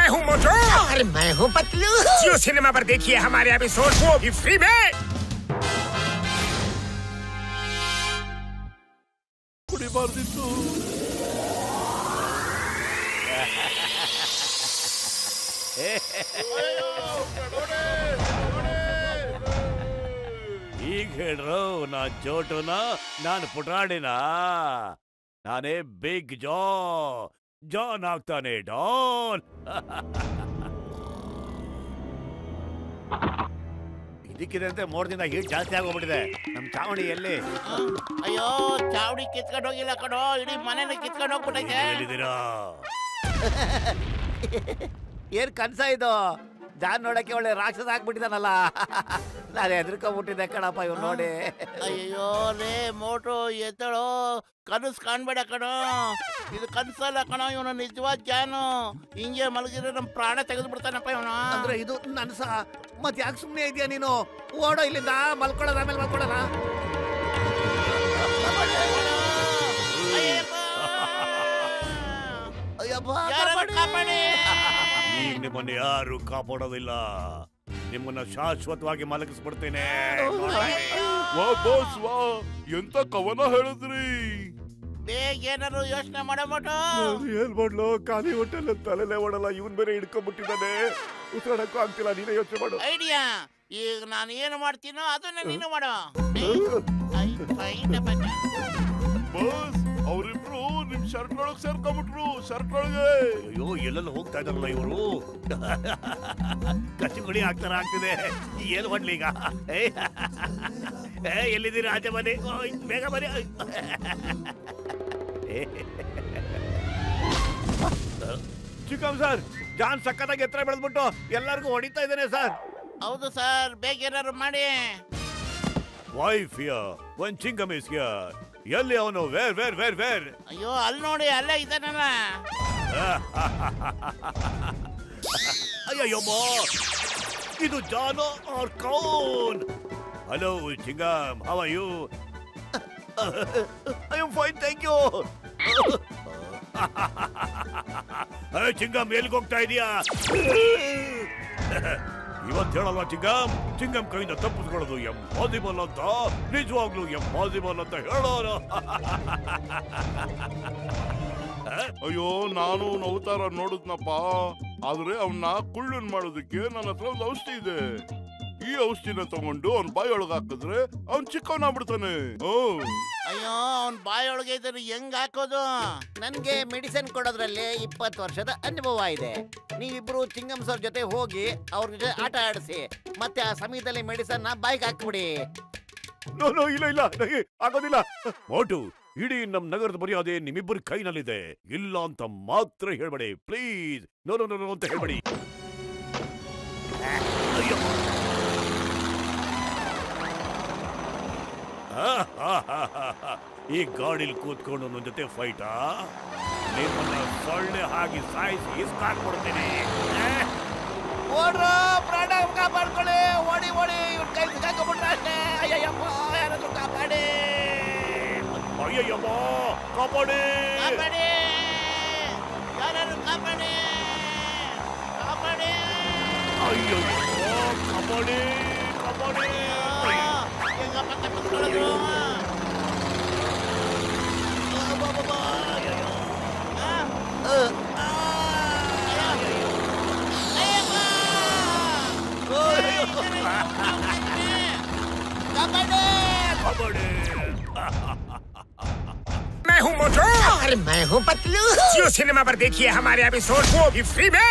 मैं हूँ मोटू और मैं हूँ पतलू। जियो सिनेमा पर देखिए हमारे एपिसोड, वो भी फ्री में। ಈಗ ಹೇಳ್ರು ನಾ ಚೋಟುನ ನಾನು ಪುಟಾಣಿನ ನಾನೇ ಬಿಗ್ ಜಾನ್ ಆಗ್ತಾನೆ ಡಾನ್. ಇದಕ್ಕಿದಂತೆ 3 ದಿನ ಹೀಟ್ ಜಾಸ್ತಿ ಆಗೋಗ್ಬಿಟ್ಟಿದೆ. ನಮ್ ಚಾವಣಿ ಎಲ್ಲಿ? ಅಯ್ಯೋ ಚಾವಡಿ ಕಿತ್ಕೊಂಡು ಹೋಗಿಲ್ಲ ಕಣೋ, ಇಡೀ ಮನೇನ ಕಿತ್ಕೊಂಡು ಹೋಗ್ಬಿಟ್ಟೈತೆ. ಎಲ್ಲಿದ್ದೀರಾ? ಏನ್ ಕನ್ಸ ಇದು? ಜಾನ್ ನೋಡಕ್ಕೆ ಒಳ್ಳೆ ರಾಕ್ಷಸ ಆಗ್ಬಿಟ್ಟಿದಾನಲ್ಲ. ನಾನು ಹೆದರ್ಕೊಂಡ್ಬಿಟ್ಟಿದ್ದೆ ಕಣಪ್ಪ ಇವ್ ನೋಡಿ. ಅಯ್ಯೋ ರೇ ಮೋಟು ಎತ್ತಳೋ, ಕನಸು ಕಾಣ್ಬೇಡ ಕಣೋ, ಇದು ಕನ್ಸಲ್ಲ ಕಣೋ, ಇವನು ನಿಜವಾದ ಜಾನು. ಹಿಂಗೆ ಮಲಗಿದ್ರೆ ನಮ್ ಪ್ರಾಣ ತೆಗೆದು ಬಿಡ್ತಾನಪ್ಪ ಇವನು. ಅಂದ್ರೆ ಇದು ನನ್ಸ? ಮತ್ ಯಾಕೆ ಸುಮ್ನೆ ಇದೆಯಾ ನೀನು? ಓಡೋ ಇಲ್ಲಿಂದ, ಮಲ್ಕೊಳ್ಳೋದ ಆಮೇಲೆ ಮಲ್ಕೊಳ್ಳೋಣ. ಈಗ ನಿಮ್ಮನ್ನ ಯಾರು ಕಾಪಾಡೋದಿಲ್ಲ. ನಿಮ್ಮನ್ನ ಶಾಶ್ವತವಾಗಿ ಮಲಗಿಸ್ಬಿಡ್ತೇನೆ. ಎಂತ ಕವನ ಹೇಳಿದ್ರಿ? ಬೇಗ ಏನಾದ್ರು ಯೋಚನೆ ಮಾಡಬಿಟ್ಟು ಏನ್ ಮಾಡ್ಲು? ಖಾಲಿ ಹೊಟ್ಟೆಲ್ಲ ತಲೆಲೆ ಓಡಲ್ಲ. ಇವನ್ ಬೇರೆ ಹಿಡ್ಕೊಂಡ್ಬಿಟ್ಟಿದ್ದಾನೆ, ಉಸಿರಾಡಕ್ಕೂ ಆಗ್ತಿಲ್ಲ. ನೀನೇ ಯೋಚನೆ ಮಾಡು. ಐಡಿಯಾ. ಈಗ ನಾನು ಏನು ಮಾಡ್ತೀನೋ ಅದನ್ನ ನೀನು ಮಾಡು. ಬಾಸ್, ಅವರಿಬ್ರು ನಿಮ್ ಶರ್ಟ್ ಒಳಗ್ ಸೇರ್ಕೊಂಡ್ಬಿಟ್ರು. ಶರ್ಟ್ ಒಳಗೆ ಅಯ್ಯೋ, ಎಲ್ಲೆಲ್ಲ ಹೋಗ್ತಾ ಇದಾರಲ್ಲ ಇವರು. ಕಚ್ಚಿಗುಡಿ ಆಗ್ತಿದೆ. ಏನ್ ಮಾಡ್ಲಿ ಈಗ? ಎಲ್ಲಿದ್ದೀರಿ? ಆಚೆ ಬನ್ನಿ, ಬೇಗ ಬನ್ನಿ. ಚಿಕ್ಕಮ್ ಸರ್, ಜಾನ್ ಸಕ್ಕತ್ತಾಗಿ ಎತ್ತರ ಬೆಳೆದ್ಬಿಟ್ಟು ಎಲ್ಲರಿಗೂ ಹೊಡಿತಾ ಇದ್ದೇನೆ ಸರ್. ಹೌದು ಸರ್, ಬೇಗ ಏನಾದ್ರು ಮಾಡಿ. Wife here, one ಚಿಂಗಮ್ is here. ಎಲ್ಲಿ ಅವನು? ವೇರ್? ಅಯ್ಯೋ ಅಲ್ಲಿ ನೋಡಿ, ಅಲ್ಲೇ ಇದ್ದಾನಲ್ಲ. ಅಯ್ಯಯ್ಯಮ್ಮ, ಇದು ಜಾನೋ ಆರ್ ಕೌನ್? ಹಲೋ ಚಿಂಗಮ್, how are you? I am fine, thank you. ಚಿಂಗಮ್, ಎಲ್ಲಿಗೆ ಹೋಗ್ತಾ ಇದೀಯಾ? ಇವತ್ತು ಹೇಳಲ್ವಾ ಚಿಂಗಮ್? ಚಿಂಗಮ್ ಕೈಯಿಂದ ತಪ್ಪಿಸ್ಕೊಳ್ಳೋದು ಎಂಪಾಸಿಬಲ್ ಅಂತ, ನಿಜವಾಗ್ಲೂ ಎಂಪಾಸಿಬಲ್ ಅಂತ ಹೇಳೋರು. ಅಯ್ಯೋ, ನಾನು ಅವತಾರ ನೋಡಿದ್ನಪ್ಪ. ಆದ್ರೆ ಅವನ್ನ ಕುಳ್ಳನ್ ಮಾಡೋದಕ್ಕೆ ನನ್ನ ಹತ್ರ ಒಂದು ಔಷಧಿ ಇದೆ. ಈ ಔಷಧಿನ ತಗೊಂಡು ಅವ್ನ ಬಾಯೊಳಗೆ ಹಾಕಿದ್ರೆ ಅವ್ನ್ ಚಿಕ್ಕವನಾಗ್ಬಿಡ್ತಾನೆ. ಅಯ್ಯೋ, ಅವ್ನ್ ಬಾಯೊಳಗೆ ಇದ್ರೆ ಹೆಂಗ್ ಹಾಕೋದು? ನನ್ಗೆ ಮೆಡಿಸಿನ್ ಕೊಡೋದ್ರಲ್ಲಿ 20 ವರ್ಷದ ಅನುಭವ ಇದೆ. ನೀವಿಬ್ರು ಚಿಂಗಮ್ ಸರ್ ಜೊತೆ ಹೋಗಿ ಅವ್ರ ಜೊತೆ ಆಟ ಆಡಿಸಿ, ಮತ್ತೆ ಆ ಸಮಯದಲ್ಲಿ ಮೆಡಿಸನ್ ನ ಬಾಯ್ಗೆ ಹಾಕ್ಬಿಡಿ. ನೋ, ಇಲ್ಲ, ಆಗೋದಿಲ್ಲ. ಮೋಟು, ಇಡೀ ನಮ್ ನಗರದ ಮರ್ಯಾದೆ ನಿಮ್ಮಿಬ್ಬರ ಕೈನಲ್ಲಿದೆ. ಇಲ್ಲ ಅಂತ ಮಾತ್ರ ಹೇಳ್ಬೇಡಿ ಪ್ಲೀಸ್. ನೋ ಅಂತ ಹೇಳ್ಬೇಡಿ. ಈ ಗಾಡಿಲಿ ಕೂತ್ಕೊಂಡು ನನ್ನ ಜೊತೆ ಫೈಟಾ? ನಿಮ್ಮನ್ನ ಸೊಳ್ಳೆ ಹಾಗೆ ಸಾಯಿಸಿ ಇಸ್ಕಾಕ್ಬಿಡ್ತೀನಿ. ಓಡ್ರೋ, ಪ್ರಾಣ ಕಾಪಾಡ್ಕೊಳ್ಳಿ. ಓಡಿ ಇವ್ರ ಕೈ ಸಿಕ್ಕಾಕೊಂಡ್ಬಿಟ್ರೆ ಅಷ್ಟೇ. ಅಯ್ಯಯ್ಯಪ್ಪ, ಯಾರಾದ್ರೂ ಕಾಪಾಡಿ. ಅಯ್ಯಯ್ಯಮ್ಮ, ಕಾಪಾಡಿ. ಯಾರು ಕಾಪಾಡಿ? ಅಯ್ಯೋ, ಕಾಪಾಡಿ. ಹೆಂಗಪ್ಪ ತಪ್ಪಿಸ್ಕೊಳ್ಳೋದು? मैं हूँ मोटू और मैं हूँ पतलू। जियो सिनेमा पर देखिए हमारे एपिसोड, वो भी फ्री में।